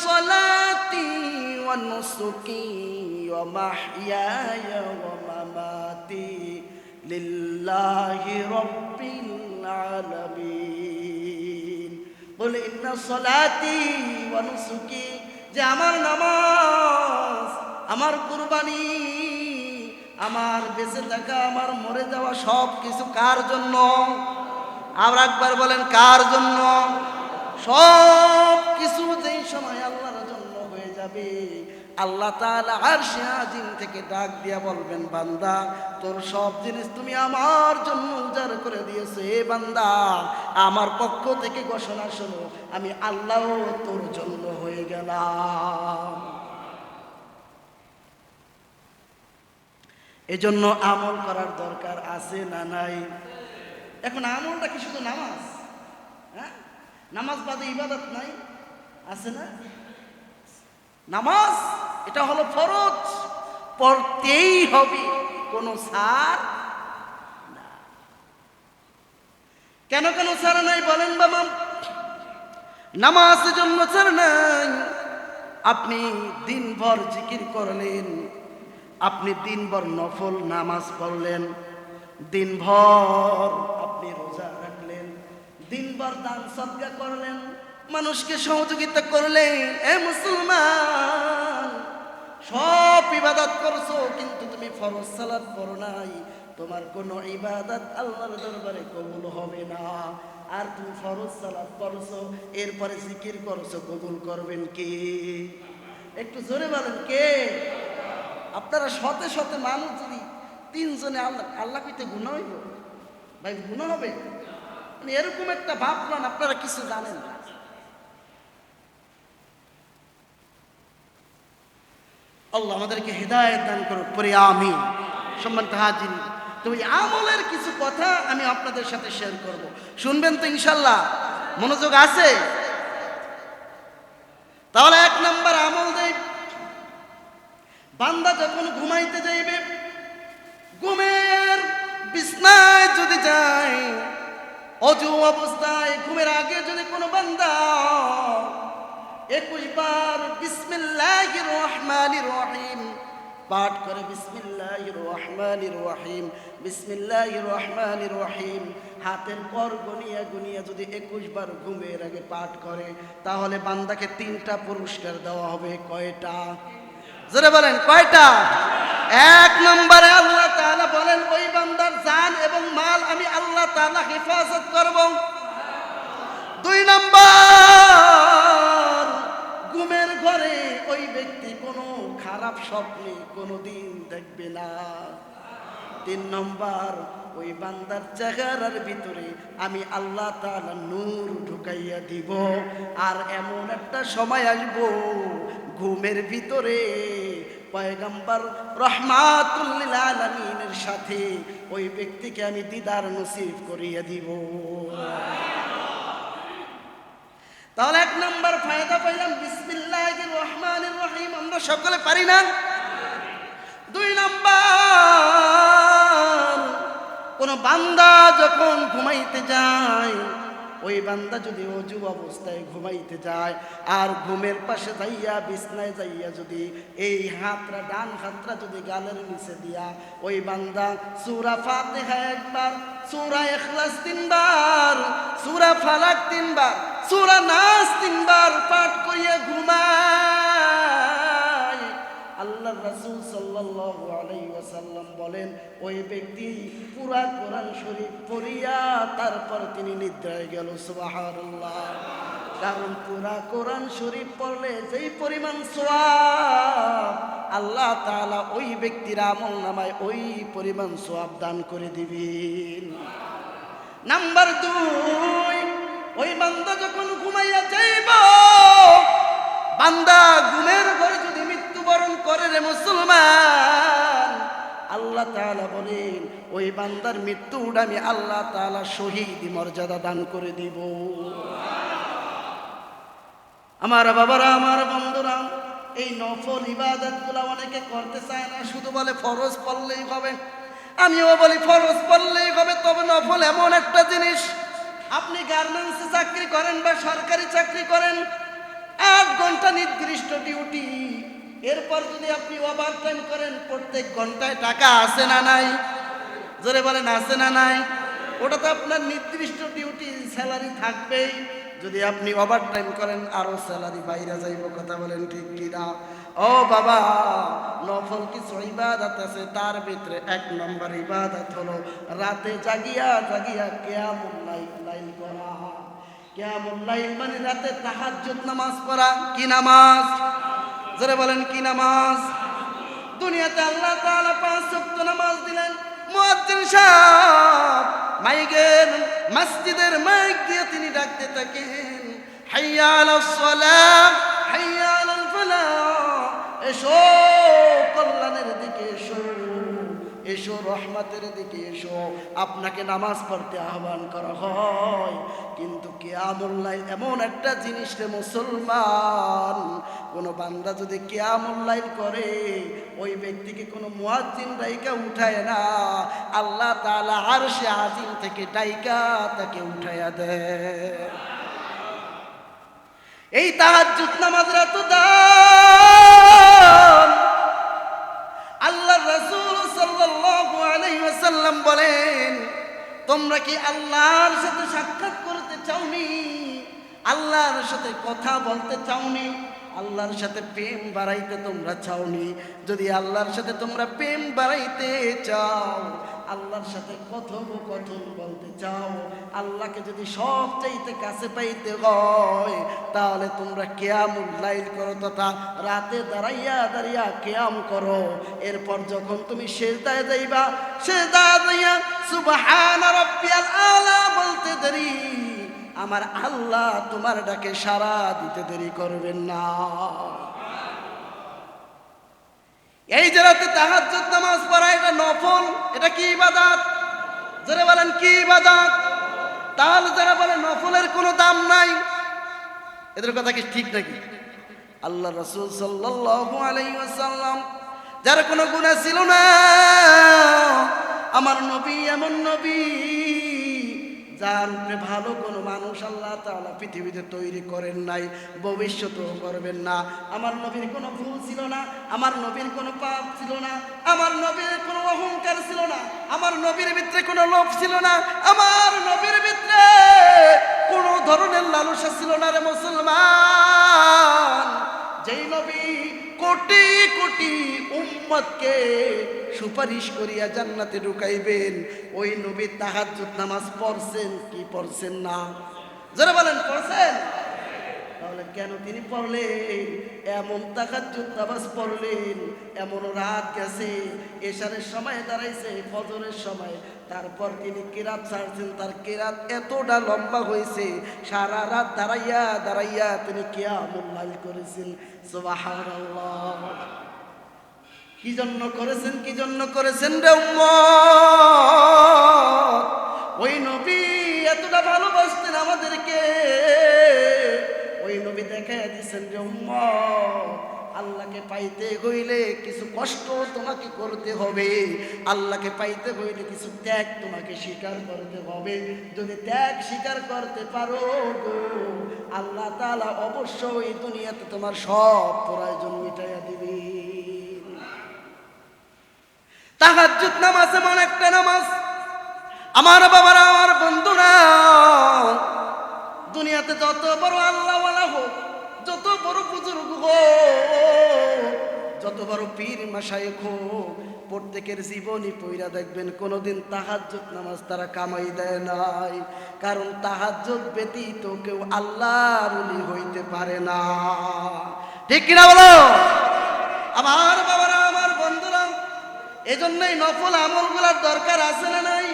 সলাতি ওয়া নুসুকি ওয়া মাহইয়ায়া ওয়া মামাতি লিল্লাহি রাব্বিল আলামিন। বলে ইন্না সলাতি ওয়া নুসুকি, যে আমার নামাজ, আমার কুরবানি, আমার বেঁচে থাকা, আমার মরে যাওয়া সব কিছু কার জন্য? আর একবার বলেন কার জন্য? সব কিছু যেই সময় আল্লাহর জন্য হয়ে যাবে, আল্লাহ তাআলা আরশে আজিম থেকে ডাক দিয়া বলবেন, বান্দা তোর সব জিনিস তুমি আমার জন্য উজাড় করে দিয়েছো। এ বান্দা, আমার পক্ষ থেকে ঘোষণা শোনো, আমি আল্লাহ তোর জন্য হয়ে গেলাম। এজন্য আমল করার দরকার আছে না নাই? এখন আমলটা কি শুধু নামাজ? হ্যাঁ, নামাজ বাদে ইবাদত নাই? আছে না? নামাজ এটা হলো ফরজ, পড়তেই হবে, কোনো ছাড় না। কেন কেন ছাড় নাই বলেন বাবা? নামাজের জন্য ছাড় নাই। আপনি দিনভর জিকির করলেন, আপনি দিনভর নফল নামাজ পড়লেন, দিনভর আপনি রোজা রাখলেন, দিনভর দান সদকা করলেন, মানুষকে সহযোগিতা করলেন, এ মুসলমান সব ইবাদত করছো, কিন্তু তুমি ফরজ সালাত পড়ো নাই, তোমার কোনো ইবাদত আল্লাহর দরবারে কবুল হবে না। আর তুমি ফরজ সালাত পড়ছো, এরপরে জিকির করছো, কবুল করবেন কে? একটু জোরে বলেন কে? আপনারা শতে শতে মানুষ যদি তিনজনে আল্লাহ আল্লাহ কইতে গুনাহ হইব ভাই, গুনাহ হবে? মানে এরকম একটা ভাবলেন, আপনারা কিছু জানেন না। আল্লাহ আমাদেরকে হেদায়েত দান করুক, পরে আমিন। সম্মানিত হাজির, তো এই আমলের কিছু কথা আমি আপনাদের সাথে শেয়ার করব, শুনবেন তো ইনশাল্লাহ? মনোযোগ আছে? তাহলে এক নাম্বার আমল দেই, বান্দা যখন ঘুমাইতে যাইবে, ঘুমের বিছনায় যদি যায়, অজু অবস্থায় ঘুমের আগে যদি কোনো বান্দা 21 বার বিসমিল্লাহির রহমানির রহিম পাঠ করে, বিসমিল্লাহির রহমানির রহিম, বিসমিল্লাহির রহমানির রহিম হাতের পর গুনিয়া গুনিয়া যদি 21 বার ঘুমের আগে পাঠ করে, তাহলে বান্দাকে 3টা পুরস্কার দেওয়া হবে। কয়টা? জোরে বলেন কয়টা? এক নম্বরে আল্লাহ তাআলা বলেন, ওই বান্দার জান এবং মাল আমি আল্লাহ তাআলা হেফাজত করব। 2 নম্বর, ঘুমের ঘরে ওই ব্যক্তি কোনো খারাপ স্বপ্নে কোনোদিন দেখবে না। 3 নম্বর, ওই বান্দার চেহারার ভিতরে আমি আল্লাহ তাআলা নূর ঢুকাইয়া দিব। আর এমন একটা সময় আসবো, ঘুমের ভিতরে পয়গম্বর রহমাতুল লিল আলামিনের সাথে ওই ব্যক্তিকে আমি দিদার নসিব করিয়ে দিব। তাহলে 1 নম্বর ফায়দা পাইলাম, বিসমিল্লাহির রহমানির রহিম আমরা সকলে পারি না? 2 নম্বর, কোন বান্দা যখন ঘুমাইতে যায়, ওই বান্দা যদি অজু অবস্থায় ঘুমাইতে যায়, আর ঘুমের পাশে যাইয়া বিছনায় যাইয়া যদি এই হাতটা, ডান হাতটা যদি গালের নিচে দিয়া, ওই বান্দা সূরা ফাতিহা 1 বার, সূরা ইখলাস 3 বার, সূরা ফালাক 3 বার, সূরা নাস 3 বার পাঠ করিয়া ঘুমায়, আল্লাহর রাসূল সাল্লাল্লাহু আলাইহি ওয়াসাল্লাম বলেন, ওই ব্যক্তি পুরা কোরআন শরীফ পড়িয়া তারপর তিনি নিদ্রায় গেল। সুবহানাল্লাহ। কারণ পুরা কোরআন শরীফ পড়লে যেই পরিমাণ সওয়াব, আল্লাহ তাআলা ওই ব্যক্তির আমলনামায় ওই পরিমাণ সওয়াব দান করে দিবেন। নাম্বার 2, ওই বান্দা যখন ঘুমাইয়া যাইব, বান্দা ঘুমের ঘরে যদি মৃত্যুবরণ করে রে মুসলমান, আল্লাহ তাআলা বলেন ওই বান্দার মৃত্যুটা আমি আল্লাহ তাআলা শহীদ মর্যাদা দান করে দিব। আমার বাবারা, আমার বন্ধুরা, এই নফল ইবাদতগুলো অনেকে করতে চায় না, শুধু বলে ফরজ পড়লেই হবে। আমিও বলি ফরজ পড়লেই হবে, তবে নফল এমন একটা জিনিস, আপনি গার্মেন্টসে চাকরি করেন বা সরকারি চাকরি করেন, 8 ঘন্টা একটা নির্দিষ্ট ডিউটি, এরপর যদি আপনি ওভার টাইম করেন প্রত্যেক ঘন্টায় টাকা আছে না নাই? জোরে বলেন আছে না নাই? ওটা তো আপনার নির্দিষ্ট ডিউটি, স্যালারি থাকবেই। যদি আপনি ওভার টাইম করেন আরো স্যালারি বাইরে যাইব। কথা বলেন ঠিক কিনা? ও বাবা, নফল কিছু ইবাদত আছে, তার ভিতরে এক নম্বর ইবাদত হলো রাতে জাগিয়া জাগিয়া কিয়ামুল লাইল করা। কিয়ামুল লাইল মানে রাতে তাহাজ্জুদ নামাজ পড়া। কি নামাজ? জোরে বলেন কি নামাজ? দুনিয়াতে আল্লাহ তাআলা 5 ওয়াক্ত নামাজ দিলেন। মুয়াজ্জিন সাহেব মাইকের, মসজিদের মাইক দিয়ে তিনি ডাকতে থাকেন, হাইয়া আলাস সালাহ, হাইয়া আলাল ফালাহ, এসো কল্যাণের দিকে এসো, এসো রহমতের দিকে এসো। আপনাকে নামাজ পড়তে আহ্বান করা হয়। কিন্তু কিয়ামুল লাইল এমন একটা জিনিস রে মুসলমান, কোন বান্দা যদি কিয়ামুল লাইল করে ওই ব্যক্তিকে কোনো মুয়াজ্জিন ডাইকা উঠায় না, আল্লাহ তাআলা আরশে আজিম থেকে ডাইকা তাকে উঠায়া দেয়। এই তাহাজ্জুদ নামাজের এত দাম। আল্লাহর রাসূল সাল্লাল্লাহু আলাইহি ওয়াসাল্লাম বলেন, তোমরা কি আল্লাহর সাথে সাক্ষাৎ করতে চাওনি? আল্লাহর সাথে কথা বলতে চাওনি? আল্লাহর সাথে প্রেম বাড়াইতে তোমরা চাওনি? যদি আল্লাহর সাথে তোমরা প্রেম বাড়াইতে চাও, আল্লাহর সাথে কথোপকথন বলতে চাও, আল্লাহকে যদি সবচাইতে কাছে পাইতে হয়, তাহলে তোমরা কিয়ামুল লাইল করো, তথা রাতে দাঁড়াইয়া দাঁড়াইয়া কিয়াম করো। এরপর যখন তুমি সিজদায় যাইবা, সিজদায় যাইয়া সুবহান রাব্বিয়াল আলা বলতে দেরি, আমার আল্লাহ তোমার ডাকে সাড়া দিতে দেরি করবেন না। এই যে রাতে তাহাজ্জুদ নামাজ পড়া, এটা নফল, এটা কি ইবাদত? যারা বলেন কি ইবাদত? তাহলে যারা বলে নফলের কোনো দাম নাই, এদের কথা কি ঠিক নাকি? আল্লাহ রাসূল সাল্লাল্লাহু আলাইহি ওয়াসাল্লাম, যার কোনো গুনাহ ছিল না, আমার নবী এমন নবী যার উপরে ভালো কোনো মানুষ আল্লাহ তাআলা পৃথিবীতে তৈরি করেন নাই, ভবিষ্যতেও করবেন না। আমার নবীর কোনো ভুল ছিল না, আমার নবীর কোনো পাপ ছিল না, আমার নবীর কোনো অহংকার ছিল না, আমার নবীর ভিতরে কোনো লোভ ছিল না, আমার নবীর ভিতরে কোনো ধরনের লালসা ছিল না রে মুসলমান। যেই নবী কোটি কোটি উম্মতকে সুপারিশ করিয়া জান্নাতে ঢুকাইবেন, ওই নবী তাহাজ্জুদ নামাজ পড়ছেন কি পড়ছেন না? যারা বলেন পড়ছেন। তাহলে কেন তিনি পড়লেন? এমন তাহাজ্জুদ নামাজ পড়লেন, এমন রাত গেছে, এশারের সময় দাঁড়াইছে, ফজরের সময়, তারপর তিনি কিরাত ছাড়ছেন, তার কিরাত এতটা লম্বা হয়েছে, সারা রাত দাঁড়াইয়া দাঁড়াইয়া তিনি কিয়ামুল লাইল করেছেন। সুবহানাল্লাহ। কি জন্য করেছেন? কি জন্য করেছেন রে উম্মত? ওই নবী এতটা ভালোবাসতেন আমাদেরকে, ওই নবী দেখাইয়া দিয়েছেন যে উম্মত, আল্লাহকে পাইতে হইলে কিছু কষ্ট তোমাকে করতে হবে, আল্লাহকে পাইতে হইলে কিছু ত্যাগ তোমাকে স্বীকার করতে হবে। যদি ত্যাগ স্বীকার করতে পারো গো, আল্লাহ তাআলা অবশ্যই দুনিয়াতে তোমার সব প্রয়োজন মিটাইয়া দিবে। তাহাজ্জুদ নামাজ এমন একটা নামাজ, আমার বাবারা, আমার বন্ধুরা, দুনিয়াতে যত বড় আল্লাহওয়ালা হোক, যত বড় বুজুর্গ হোক, যত বড় পীর মাশায়েখ হোক, প্রত্যেকের জীবনী পইরা দেখবেন কোনোদিন তাহাজ্জুদ নামাজ তারা কামাই দেয় নাই। কারণ তাহাজ্জুদ ব্যতীত কেউ আল্লাহর ওলি হইতে পারে না। ঠিক কিনা বলো আমার বাবারা, আমার বন্ধুরা? এজন্যই নফল আমলগুলোর দরকার আছে না নাই?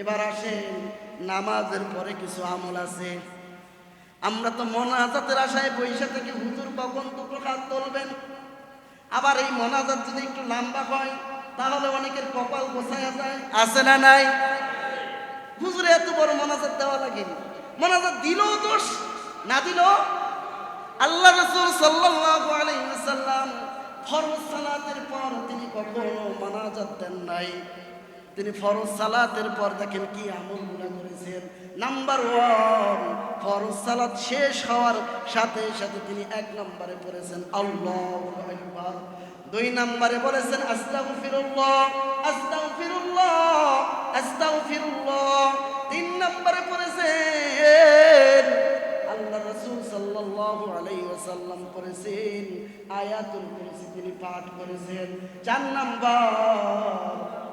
এবার আসেন, নামাজের পরে কিছু আমল আছে। আমরা তো মোনাজাতের আশায় বৈশা থেকে হুজুর কখন দুটো হাত তুলবেন। আবার এই মোনাজাত যদি একটু লম্বা হয় তাহলে অনেকের কপাল গোছায়া যায়, আছে না নাই? হুজুরে এত বড় মোনাজাত দেওয়া লাগেনি, মোনাজাত দিলেও দোষ, না দিলেও। আল্লাহ রাসূল সাল্লাল্লাহু আলাইহি ওয়াসাল্লাম ফরজ সালাতের পর তিনি কখনো মোনাজাত দেন নাই। তিনি ফরজ সালাতের পর দেখেন কি আমলগুলো করেছেন। নাম্বার 1, ফরজ সালাত শেষ হওয়ার সাথে সাথে তিনি 1 নম্বরে পড়েছেন আল্লাহু আকবার। 2 নম্বরে বলেছেন আস্তাগফিরুল্লাহ আস্তাগফিরুল্লাহ আস্তাগফিরুল্লাহ। 3 নম্বরে পড়েছেন আল্লাহ রাসূল সাল্লাল্লাহু আলাইহি ওয়াসাল্লাম করেছেন আয়াতুল কুরসি তিনি পাঠ করেছেন। 4 নাম্বার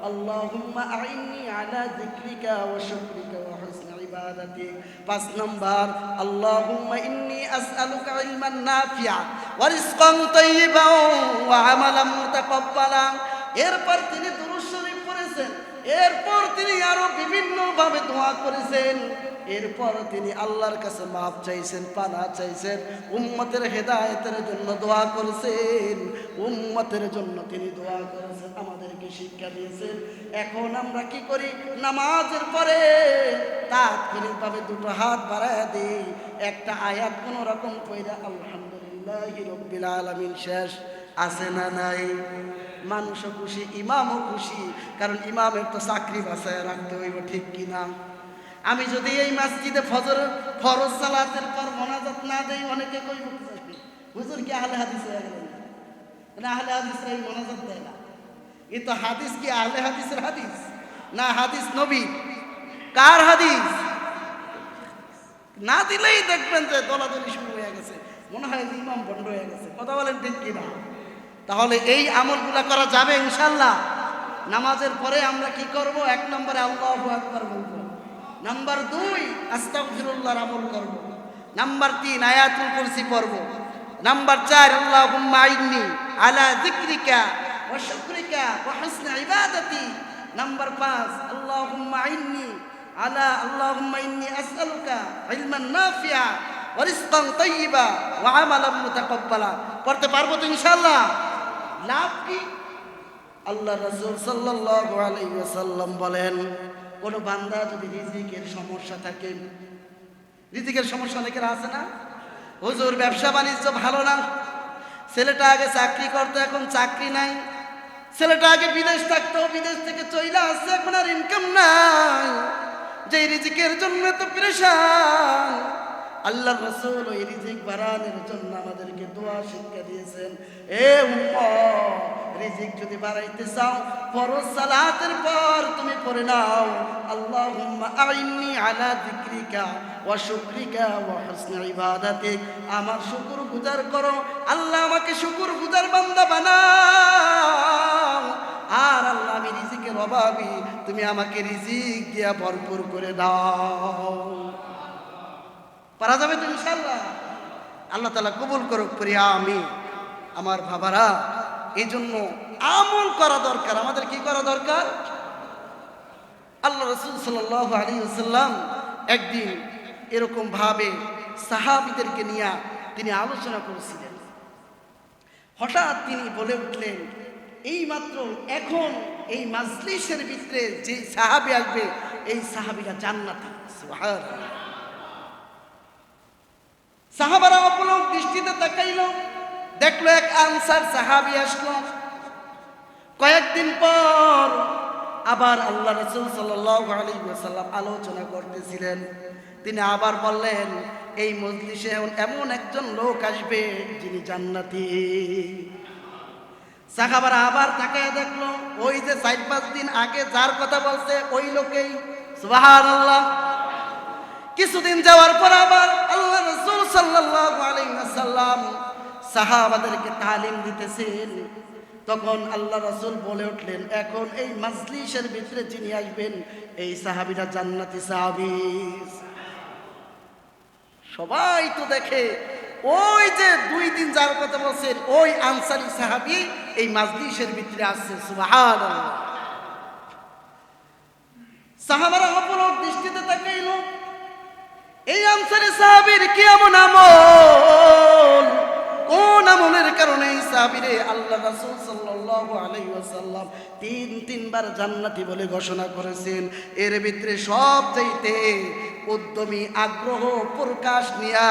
আল্লাহুম্মা আইন্নি আলা যিকরিকা ওয়া শুকরিকা ওয়া হুসনি ইবাদাতিক। 5 নাম্বার আল্লাহুম্মা ইন্নী আসআলুকা ইলমান নাফিআ ওয়া রিজকান তাইয়্যিবান ওয়া আমালান মুতাকাব্বালা। এরপর তিনি দুরূদ শরীফ পড়েছেন। এরপর তিনি আরো বিভিন্ন ভাবে দোয়া করেছেন। এরপর তিনি আল্লাহর কাছে মাফ চাইছেন, পানাহ চাইছেন, উম্মতের হেদায়েতের জন্য দোয়া করেছেন, উম্মতের জন্য তিনি দোয়া করেছেন, আমাদেরকে শিক্ষা দিয়েছেন। এখন আমরা কি করি? নামাজের পরে তাৎক্ষণিকভাবে 2টো হাত বাড়ায় দিই, একটা আয়াত কোন রকম কইরা আলহামদুলিল্লাহি রাব্বিল আলামিন শেষ। আছে না নাই? মানুষও খুশি, ইমামও খুশি, কারণ ইমামের তো চাকরি বাঁচায় রাখতে হইব, ঠিক কিনা? আমি যদি এই মসজিদে ফরজ সালাতের পর মোনাজাত না দেই, অনেকে কইব হুজুর কি আহলে হাদিস হয়ে গেলেন না? আহলে হাদিসরা এই মোনাজাত দেয় না। এ তো হাদিস কি আহলে হাদিসের হাদিস না হাদিস নবী? কার হাদিস? না দিলেই দেখবেন যে দলাদলি শুরু হয়ে গেছে, মনে হয় যে ইমাম বন্ধ হয়ে গেছে। কথা বলেন ঠিক কিনা? তাহলে এই আমলগুলা করা যাবে ইনশাআল্লাহ। নামাজের পরে আমরা কি করব? 1 নম্বরে আল্লাহু আকবার বলবো। নাম্বার 2 আস্তাগফিরুল্লাহর আমল করব। নাম্বার 3 আয়াতুল কুরসি পড়ব। নাম্বার 4 আল্লাহুম্মা আইন্নি আলা যিকরিকা ওয়া শুকরিকা ওয়া হুসনি ইবাদাতি। নাম্বার 5 আল্লাহুম্মা ইন্নী আসআলুকা ইলমান নাফিআ ওয়া রিজকান তাইয়্যিবা ওয়া আমালান মুতাকাব্বালা। পড়তে পারবো তো ইনশাআল্লাহ? লাভ কি? আল্লাহ রাসূল সাল্লাল্লাহু আলাইহি ওয়াসাল্লাম বলেন, কোন বান্দা যদি রিজিকের সমস্যা থাকে, রিজিকের সমস্যা অনেকের আছে না? হুজুর ব্যবসা বাণিজ্য ভালো না, ছেলেটা আগে চাকরি করতো এখন চাকরি নাই, ছেলেটা আগে বিদেশ থাকতো বিদেশ থেকে চলে আসছে এখন আর ইনকাম নাই, যে রিজিকের জন্য তো পেরেশান। আল্লাহ রাসূল ওই রিজিক বাড়ানোর জন্য আমাদেরকে দোয়া শিক্ষা দিয়েছেন। এ উম্মত, রিজিক যদি বাড়াইতে চাও ফরজ সালাতের পর তুমি পড়ে নাও আল্লাহুম্মা আইন্নি আলা যিকরিকা ওয়া শুকরিকা ওয়া হুসনি ইবাদাতিক। আমার শুকরগুজার করো, আল্লাহ আমাকে শুকরগুজার বান্দা বানাও। আর আল্লাহ আমি রিজিকের অভাবী, তুমি আমাকে রিজিক দিয়া ভরপুর করে দাও। পারা যাবে তো ইনশাআল্লাহ? আল্লাহ তাআলা কবুল করুক, পড়ি আমিন। আমার বাবারা, এই জন্য আমল করা দরকার। আমাদের কি করা দরকার? আল্লাহ রাসূল সাল্লাল্লাহু আলাইহি ওয়াসাল্লাম একদিন এরকম ভাবে সাহাবীদেরকে নিয়ে তিনি আলোচনা করেছিলেন। হঠাৎ তিনি বলে উঠলেন, এই মাত্র এখন এই মাজলিসের ভিতরে যে সাহাবী আসবে এই সাহাবীরা জান্নাতি। সুবহানাল্লাহ। সাহাবারা অপলক দৃষ্টিতে তাকাইল, দেখলো এক আনসার সাহাবী আসলো। কয়েকদিন পর আবার আল্লাহ রাসূল সাল্লাল্লাহু আলাইহি ওয়াসাল্লাম আলোচনা করতেছিলেন। তিনি আবার বললেন, এই মজলিসে এমন একজন লোক আসবে যিনি জান্নাতি। সাহাবারা আবার তাকায় দেখলো ওই যে 4-5 দিন আগে যার কথা বলছে ওই লোকেই। সুবহানাল্লাহ। কিছুদিন যাওয়ার পর আবার আল্লাহ রাসূল সাল্লাল্লাহু আলাইহি ওয়াসাল্লাম সাহাবাদেরকে তালিম দিতেছেন। তখন আল্লাহ রাসূল বলে উঠলেন, এখন এই মাজলিসের ভিতরে যিনি আসবেন এই সাহাবীরা জান্নাতি সাহাবী। সবাই তো দেখে ওই যে 2 দিন যার কথা বলছেন ওই আনসারী সাহাবী এই মাজলিসের ভিতরে আসছে। সুবহানাল্লাহ। সাহাবারা অপলক দৃষ্টিতে তাকাইল, এই আনসারী সাহাবীর কি এমন আমল, কোন আমলের কারণে এই সাহাবীরে আল্লাহ রাসূল সাল্লাল্লাহু আলাইহি ওয়াসাল্লাম 3 বার জান্নাতি বলে ঘোষণা করেছেন। এর ভিতরে সবচাইতে উদ্যমী আগ্রহ প্রকাশ নিয়া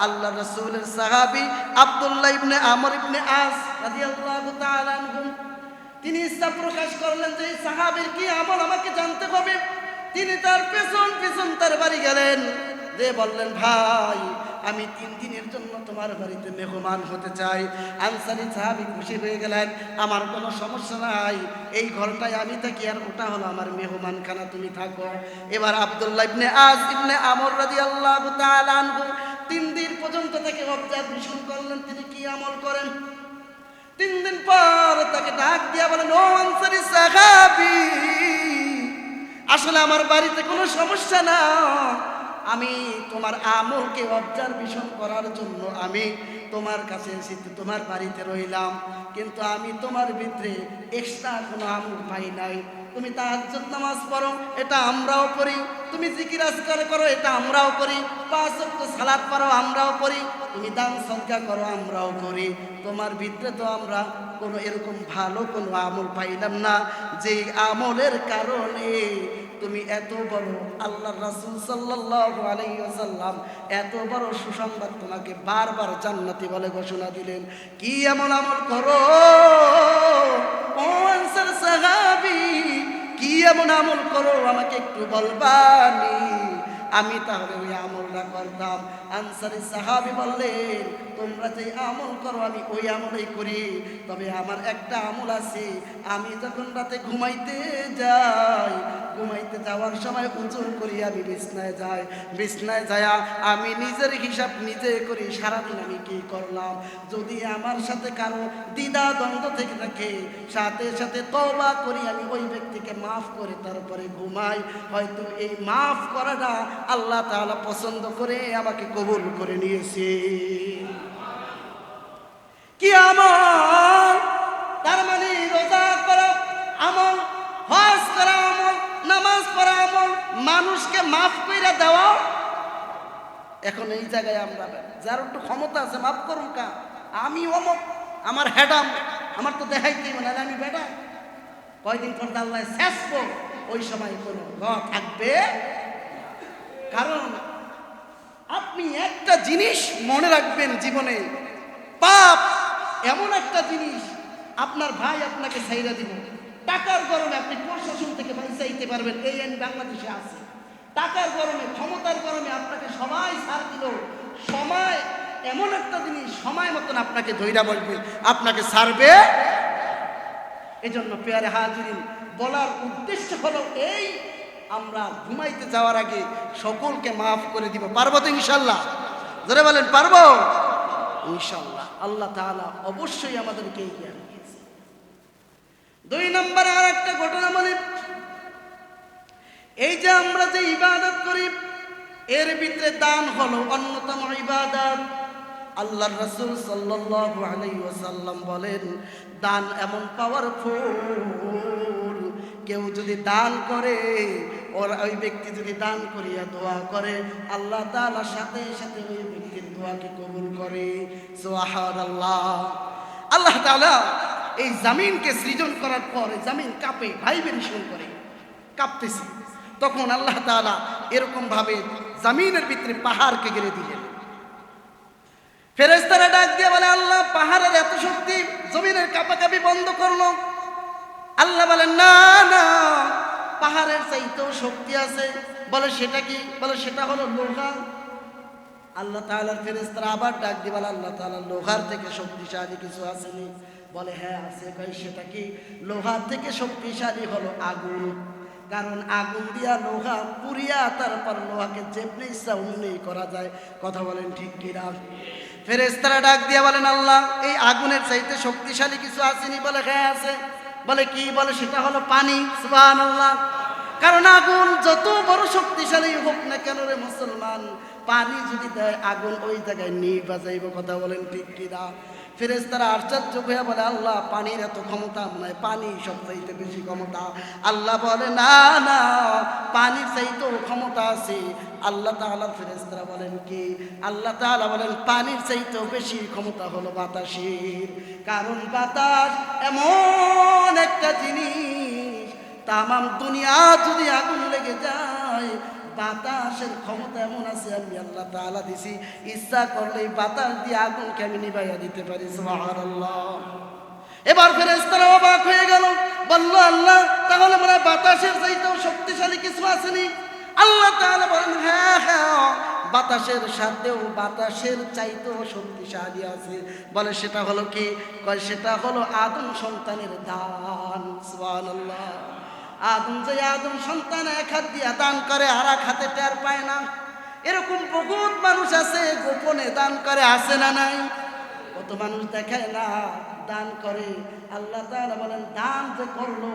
আল্লাহ রাসূলের সাহাবী আব্দুল্লাহ ইবনে আমর ইবনে আস রাদিয়াল্লাহু তাআলা আনহু তিনি ইচ্ছা প্রকাশ করলেন যে এই সাহাবীর কি আমল আমাকে জানতে হবে। তিনি তার পেছন পেছন তার বাড়ি গেলেন, যে বললেন ভাই আমি 3 দিনের জন্য তোমার বাড়িতে মেহমান হতে চাই। আনসারী সাহাবী খুশি হয়ে গেলেন, আমার কোনো সমস্যা নাই, এই ঘরটায় আমি থাকি আর ওটা হলো আমার মেহমানখানা, তুমি থাকো। এবার আব্দুল্লাহ ইবনে আস ইবনে আমর রাদিয়াল্লাহু তাআলা আনহু 3 দিন পর্যন্ত তাকে অবজারভেশন করলেন তিনি কি আমল করেন। 3 দিন পর তাকে ডাক দিয়া বলেন, ও আনসারী সাহাবী, আসলে আমার বাড়িতে কোনো সমস্যা না, আমি তোমার আমলকে অবজারভেশন করার জন্য আমি তোমার কাছে এসেছি, তোমার বাড়িতে রইলাম, কিন্তু আমি তোমার ভিতরে এক্সট্রা কোনো আমল পাই নাই। তুমি তাহাজ্জুদ নামাজ পড়ো, এটা আমরাও পড়ি, তুমি জিকির আজকার করো, এটা আমরাও করি, 5 ওয়াক্ত সালাত পড়ো, আমরাও করি, তুমি দান সদকা করো, আমরাও করি, তোমার ভিতরে তো আমরা কোনো এরকম ভালো কোনো আমল পাইলাম না, যে আমলের কারণে তুমি এত বড় আল্লাহর রাসূল সাল্লাল্লাহু আলাইহি ওয়াসাল্লাম এত বড় সুসংবাদ তোমাকে বারবার জান্নাতি বলে ঘোষণা দিলেন। কি এমন আমল করো ও আনসার সাহাবী, কি এমন আমল করো আমাকে একটু বলবানি, আমি তাহলে ওই আমলটা করতাম। আনসারী সাহাবী বললেন, তোমরা যে আমল করো আমি ওই আমলই করি, তবে আমার একটা আমল আছে, আমি যখন রাতে ঘুমাইতে যাই, ঘুমাইতে যাওয়ার সময় উযু করি, আমি বিছনায় যাই, বিছনায় যায়া আমি নিজের হিসাব নিজে করি, সারাদিন আমি কি করলাম। যদি আমার সাথে কারো দ্বিধা দ্বন্দ্ব থেকে থাকে, সাথে সাথে তওবা করি, আমি ওই ব্যক্তিকে মাফ করে তারপরে ঘুমাই। হয়তো এই মাফ করাটা আল্লাহ তাআলা পছন্দ করে আমাকে কবুল করে নিয়েছে। কি আমল? তার মানে রোজা করা আমল, হজ করা আমল, নামাজ পড়া আমল, মানুষকে মাফ করে দেওয়া। এখন এই জায়গায় আমরা যার একটু ক্ষমতা আছে মাফ করুন, কা আমি অমক, আমার হেডাম, আমার তো দেখাইতেই মনে হয় আমি বেটা, কয়দিন পর আল্লাহ শেষ ওই সময় কোনো থাকবে। কারণ আপনি একটা জিনিস মনে রাখবেন জীবনে, পাপ এমন একটা জিনিস, আপনার ভাই আপনাকে ছাইরা দিব, টাকার গরমে আপনি প্রশাসন থেকে ভাই চাইতে পারবেন, এই আইন বাংলাদেশে আছে। টাকার গরমে, ক্ষমতার গরমে আপনাকে সবাই ছাড় দিল, সময় এমন একটা জিনিস, সময় মতন আপনাকে ধৈর্য বলবে, আপনাকে ছাড়বে। এই জন্য পেয়ারে হাজিরিন, বলার উদ্দেশ্য হলো এই, আমরা ঘুমাইতে যাওয়ার আগে সকলকে মাফ করে দিব। পারবো তো ইনশাল্লাহ? জোরে বলেন পারবো ইনশাল্লাহ। আল্লাহ তাআলা অবশ্যই আমাদেরকে এই জ্ঞান দিয়েছে। 2 নম্বরে আর একটা ঘটনা বলি, এই যে আমরা যে ইবাদত করি এর ভিতরে দান হলো অন্যতম ইবাদত। আল্লাহর রাসূল সাল্লাল্লাহু আলাইহি ওয়াসাল্লাম বলেন, দান এমন পাওয়ারফুল, কেউ যদি দান করে, ওই ব্যক্তি যদি দান করিয়া দোয়া করে, আল্লাহ তাআলা সাথে সাথে ওই ব্যক্তির দোয়াকে কবুল করে। সুবহানাল্লাহ। আল্লাহ তাআলা এই জমিনকে সৃজন করার পর জমিন কাঁপে, ভাইব্রেশন করে, কাঁপতেছে, তখন আল্লাহ তাআলা এরকম ভাবে জমিনের ভিতরে পাহাড়কে গেড়ে দিলেন। ফেরেশতারা ডাক দিয়ে বলে, আল্লাহ পাহাড়ের এত শক্তি, জমিনের কাঁপাকাঁপি বন্ধ করলো। আল্লাহ বলেন, না না, পাহাড়ের চাইতেও শক্তি আছে। বলে সেটা কি? বলে সেটা হলো লোহা। আল্লাহ তাআলার ফেরেশতারা আবার ডাক দিয়ে বলে, আল্লাহ তাআলা লোহার থেকে শক্তিশালী কিছু আসেনি? বলে হ্যাঁ আছে। কই সেটা কি? লোহার থেকে শক্তিশালী হলো আগুন, কারণ আগুন দিয়া লোহা পুড়িয়া তারপর লোহাকে যেমনি ইচ্ছা অমনি করা যায়। কথা বলেন ঠিক কিনা? ফেরেশতারা ডাক দিয়া বলেন, আল্লাহ এই আগুনের চাইতে শক্তিশালী কিছু আসেনি? বলে হ্যাঁ আছে। বলে কি? বলে সেটা হলো পানি। সুবহানাল্লাহ। কারণ আগুন যত বড় শক্তিশালী হোক না কেন রে মুসলমান, পানি যদি দেয় আগুন ওই জায়গায় নিভে যাইব। কথা বলেন ঠিক কিনা? ফেরেশতারা আশ্চর্য হয়ে বলে, আল্লাহ পানির এত ক্ষমতা নয়, পানি সবচাইতে বেশি ক্ষমতা। আল্লাহ বলে, না না, পানির চাইতেও ক্ষমতা আছে। আল্লাহ তাআলা ফেরেশতারা বলেন কি? আল্লাহ তাআলা বলেন পানির চাইতেও বেশি ক্ষমতা হলো বাতাসের। কারণ বাতাস এমন একটা জিনিস, তামাম দুনিয়া যদি আগুন লেগে যায়, বাতাসের ক্ষমতা এমন আছে আমি আল্লাহ তাআলা দিছি, ইচ্ছা করলে বাতাস দিয়ে আগুনকে আমি নিভাইয়া দিতে পারি। সুবহানাল্লাহ। এবার ফেরেশতারা অবাক হয়ে গেল, বলল আল্লাহ তাহলে মনে হয় বাতাসের চাইতেও শক্তিশালী কিছু আসেনি? আল্লাহ তাআলা বলেন হ্যাঁ হ্যাঁ, বাতাসের সাথেও বাতাসের চাইতেও শক্তিশালী আছে। বলে সেটা হলো কি? কয় সেটা হলো আদম সন্তানের দান। সুবহানাল্লাহ। আদম যে আদম সন্তান এক হাত দিয়া দান করে আর এক হাতে টের পায় না, এরকম বহুত মানুষ আছে গোপনে দান করে, আছে না নাই? কত মানুষ দেখায় না, দান করে। আল্লাহ তাআলা বলেন দান যে করলো,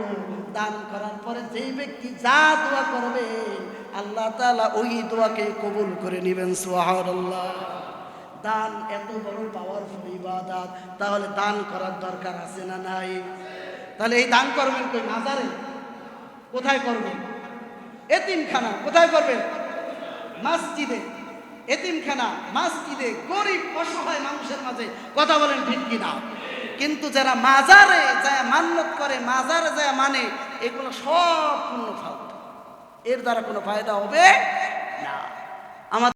দান করার পরে যেই ব্যক্তি যা দোয়া করবে আল্লাহ তাআলা ওই দোয়াকে কবুল করে নেবেন। সুবহানাল্লাহ। দান এত বড় পাওয়ারফুল ইবাদত, তাহলে দান করার দরকার আছে না নাই? তাহলে এই দান করবেন কই? মাজারে? কোথায় করবেন? এতিমখানা। কোথায় করবেন? মসজিদে। এতিমখানা, মসজিদে, গরিব অসহায় মানুষের মাঝে। কথা বলেন ঠিক কিনা? কিন্তু যারা মাজারে যায় মান্নত করে, মাজারে যায় মানে, এগুলো সব পূর্ণ ফালতু, এর দ্বারা কোনো ফায়দা হবে